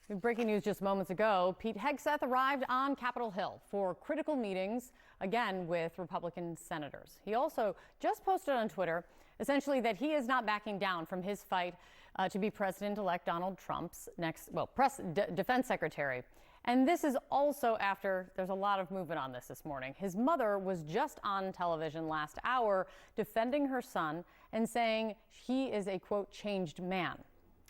Breaking news just moments ago, Pete Hegseth arrived on Capitol Hill for critical meetings, again with Republican senators. He also just posted on Twitter, essentially, that he is not backing down from his fight to be President-elect Donald Trump's next, defense secretary. And this is also after there's a lot of movement on this morning. His mother was just on television last hour defending her son and saying he is a, quote, changed man.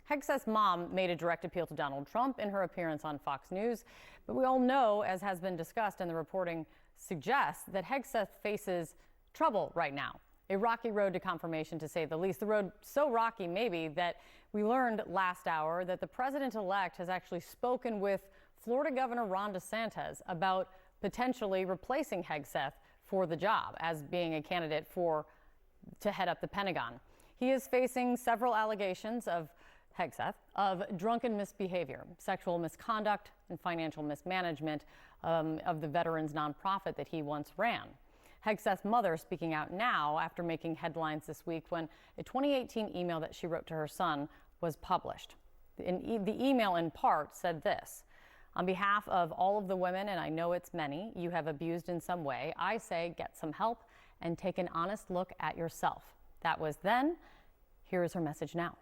Hegseth's mom made a direct appeal to Donald Trump in her appearance on Fox News. But we all know, as has been discussed and the reporting suggests, that Hegseth faces trouble right now. A rocky road to confirmation, to say the least. The road so rocky, maybe, that we learned last hour that the president-elect has actually spoken with Florida Governor Ron DeSantis about potentially replacing Hegseth for the job as being a candidate to head up the Pentagon. He is facing several allegations of Hegseth of drunken misbehavior, sexual misconduct, and financial mismanagement of the veterans nonprofit that he once ran. Hegseth's mother speaking out now after making headlines this week when a 2018 email that she wrote to her son was published. The email in part said this: "On behalf of all of the women, and I know it's many, you have abused in some way, I say get some help and take an honest look at yourself." That was then. Here is her message now.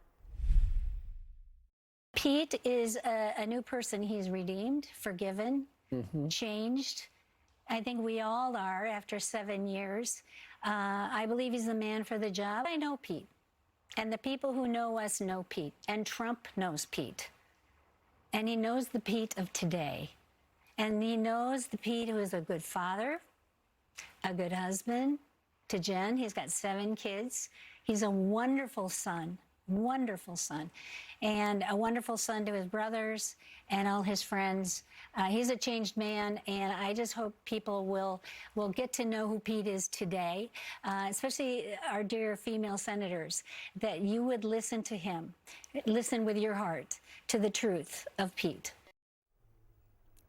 Pete is a new person. He's redeemed, forgiven, changed. I think we all are after 7 years. I believe he's the man for the job. I know Pete, and the people who know us know Pete, and Trump knows Pete. And he knows the Pete of today. And he knows the Pete who is a good father, a good husband to Jen. He's got 7 kids. He's a wonderful son, and a wonderful son to his brothers and all his friends. He's a changed man, and I just hope people will get to know who Pete is today, especially our dear female senators, that you would listen to him, listen with your heart to the truth of Pete.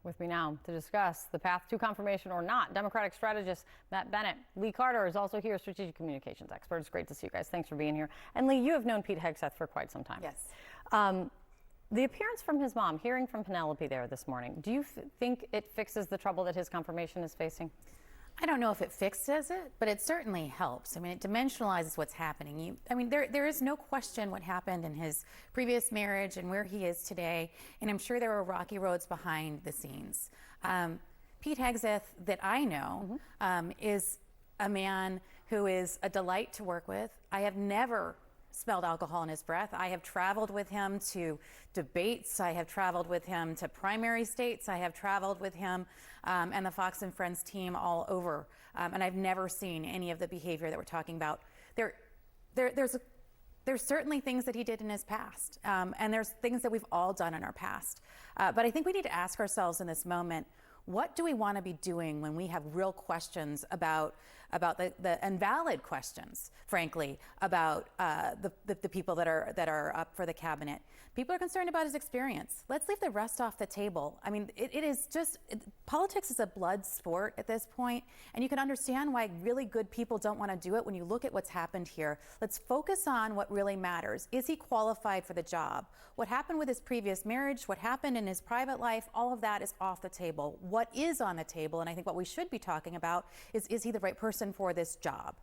With me now to discuss the path to confirmation or not, Democratic strategist Matt Bennett. Lee Carter is also here, strategic communications expert. It's great to see you guys. Thanks for being here. And Lee, you have known Pete Hegseth for quite some time. Yes. The appearance from his mom, hearing from Penelope there this morning, do you think it fixes the trouble that his confirmation is facing? I don't know if it fixes it, but it certainly helps. I mean, it dimensionalizes what's happening. There is no question what happened in his previous marriage and where he is today, and I'm sure there were rocky roads behind the scenes. Pete Hegseth, that I know, is a man who is a delight to work with. I have never smelled alcohol in his breath. I have traveled with him to debates. I have traveled with him to primary states. I have traveled with him and the Fox and Friends team all over. And I've never seen any of the behavior that we're talking about. There's certainly things that he did in his past. And there's things that we've all done in our past. But I think we need to ask ourselves in this moment, what do we want to be doing when we have real questions about the and valid questions, frankly, about the people that are up for the cabinet? People are concerned about his experience. Let's leave the rest off the table. I mean, it is just, politics is a blood sport at this point, and you can understand why really good people don't want to do it when you look at what's happened here. Let's focus on what really matters. Is he qualified for the job? What happened with his previous marriage, what happened in his private life, all of that is off the table. What is on the table, and I think what we should be talking about, is he the right person for this job?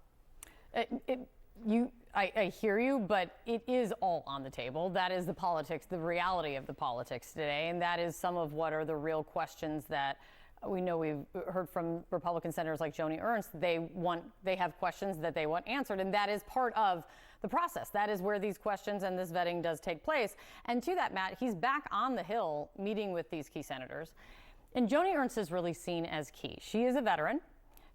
I hear you, but it is all on the table. That is the politics, the reality of the politics today, and that is some of what are the real questions that we know. We've heard from Republican senators like Joni Ernst. They have questions that they want answered, and that is part of the process. That is where these questions and this vetting does take place. And to that, Matt, he's back on the Hill meeting with these key senators. And Joni Ernst is really seen as key. She is a veteran.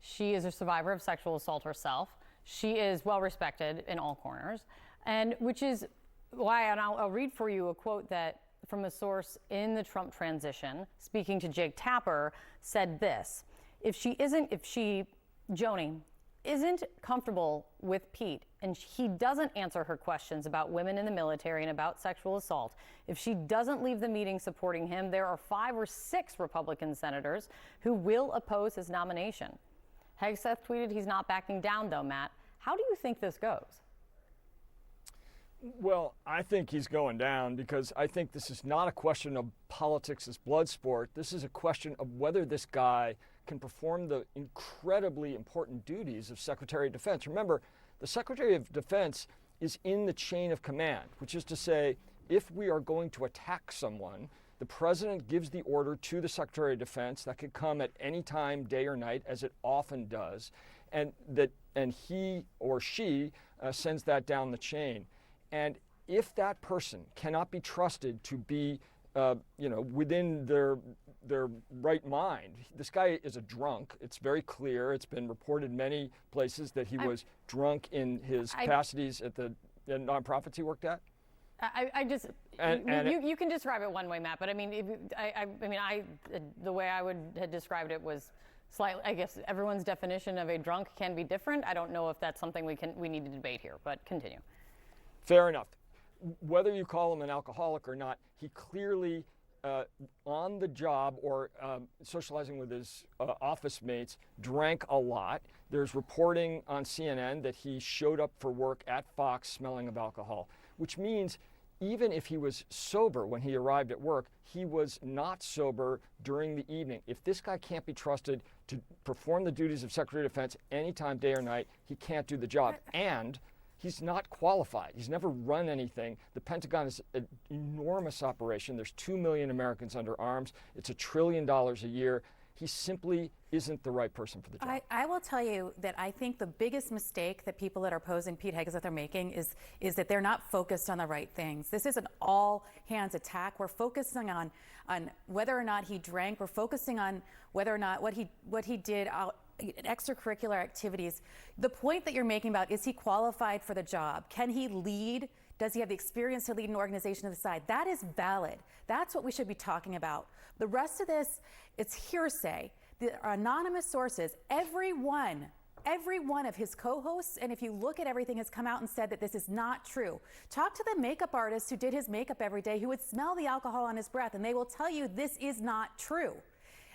She is a survivor of sexual assault herself. She is well respected in all corners, and which is why, and I'll read for you a quote that from a source in the Trump transition, speaking to Jake Tapper, said this: Joni isn't comfortable with Pete and he doesn't answer her questions about women in the military and about sexual assault, if she doesn't leave the meeting supporting him, there are 5 or 6 Republican senators who will oppose his nomination. Hegseth tweeted he's not backing down, though, Matt. How do you think this goes? Well, I think he's going down because I think this is not a question of politics as blood sport. This is a question of whether this guy can perform the incredibly important duties of Secretary of Defense. Remember, the Secretary of Defense is in the chain of command, which is to say, if we are going to attack someone, the president gives the order to the Secretary of Defense. That could come at any time, day or night, as it often does, and he or she sends that down the chain. And if that person cannot be trusted to be, within their right mind, this guy is a drunk. It's very clear. It's been reported many places that he was drunk in his capacities at the nonprofits he worked at. You can describe it one way, Matt, but I mean, the way I would have described it was slightly. I guess everyone's definition of a drunk can be different. I don't know if that's something we need to debate here, but continue. Fair enough. Whether you call him an alcoholic or not, he clearly, on the job or socializing with his office mates, drank a lot. There's reporting on CNN that he showed up for work at Fox smelling of alcohol, which means even if he was sober when he arrived at work, he was not sober during the evening. If this guy can't be trusted to perform the duties of Secretary of Defense anytime, day or night, he can't do the job. And he's not qualified. He's never run anything. The Pentagon is an enormous operation. There's 2 million Americans under arms. It's $1 trillion a year. He simply isn't the right person for the job. I will tell you that I think the biggest mistake that people that are opposing Pete Hegseth are making is that they're not focused on the right things. This is an all-hands attack. We're focusing on whether or not he drank. We're focusing on whether or not what he did out extracurricular activities. The point that you're making about, is he qualified for the job? Can he lead? Does he have the experience to lead an organization of the size? That is valid. That's what we should be talking about. The rest of this, it's hearsay. The anonymous sources, every one of his co-hosts, and if you look at everything, has come out and said that this is not true. Talk to the makeup artist who did his makeup every day, who would smell the alcohol on his breath, and they will tell you this is not true.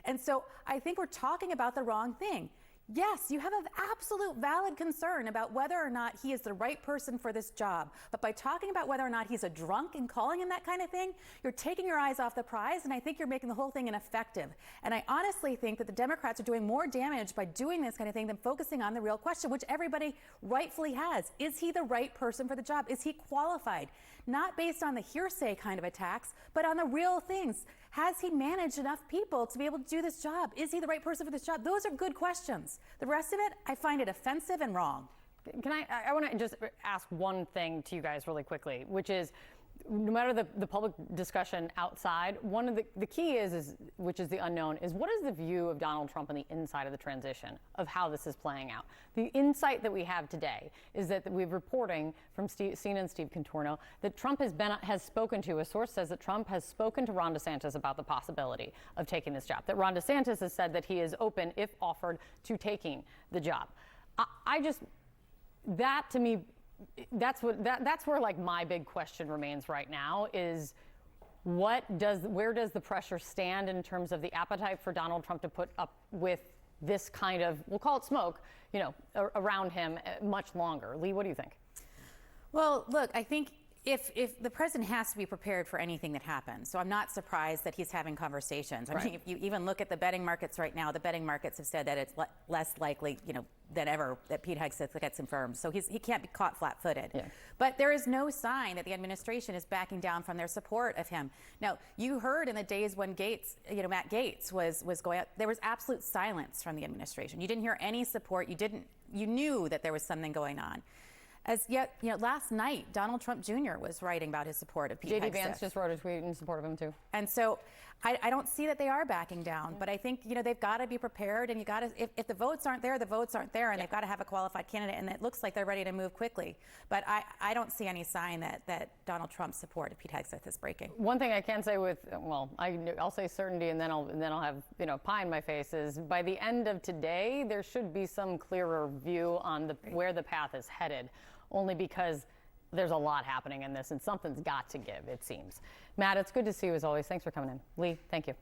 And so I think we're talking about the wrong thing. Yes, you have an absolute valid concern about whether or not he is the right person for this job. But by talking about whether or not he's a drunk and calling him that kind of thing, you're taking your eyes off the prize, and I think you're making the whole thing ineffective. And I honestly think that the Democrats are doing more damage by doing this kind of thing than focusing on the real question, which everybody rightfully has. Is he the right person for the job? Is he qualified? Not based on the hearsay kind of attacks, but on the real things. Has he managed enough people to be able to do this job? Is he the right person for this job? Those are good questions. The rest of it, I find it offensive and wrong. I want to just ask one thing to you guys really quickly, which is, no matter the public discussion outside, one of the key is, which is the unknown, is what is the view of Donald Trump on the inside of the transition, of how this is playing out? The insight that we have today is that we're reporting from CNN Steve Contorno that Trump has spoken to, a source says that Trump has spoken to Ron DeSantis about the possibility of taking this job, that Ron DeSantis has said that he is open, if offered, to taking the job. That to me, that's where like my big question remains right now is where does the pressure stand in terms of the appetite for Donald Trump to put up with this kind of, we'll call it smoke, around him much longer? Lee, what do you think? Well, look, I think if the president has to be prepared for anything that happens, so I'm not surprised that he's having conversations. I mean, if you even look at the betting markets right now, the betting markets have said that it's less likely, than ever that Pete Hegseth gets confirmed. So he can't be caught flat-footed. Yeah. But there is no sign that the administration is backing down from their support of him. Now, you heard in the days when Matt Gaetz was going out, there was absolute silence from the administration. You didn't hear any support. You knew that there was something going on. As yet, last night, Donald Trump Jr. was writing about his support of Pete Hegseth. J.D. Vance just wrote a tweet in support of him, too. And so I don't see that they are backing down. But I think, they've got to be prepared. And if the votes aren't there, the votes aren't there. And they've got to have a qualified candidate. And it looks like they're ready to move quickly. But I don't see any sign that Donald Trump's support of Pete Hegseth is breaking. One thing I can say I'll say certainty, and then I'll have, pie in my face, is by the end of today, there should be some clearer view on where the path is headed. Only because there's a lot happening in this, and something's got to give, it seems. Matt, it's good to see you as always. Thanks for coming in. Lee, thank you.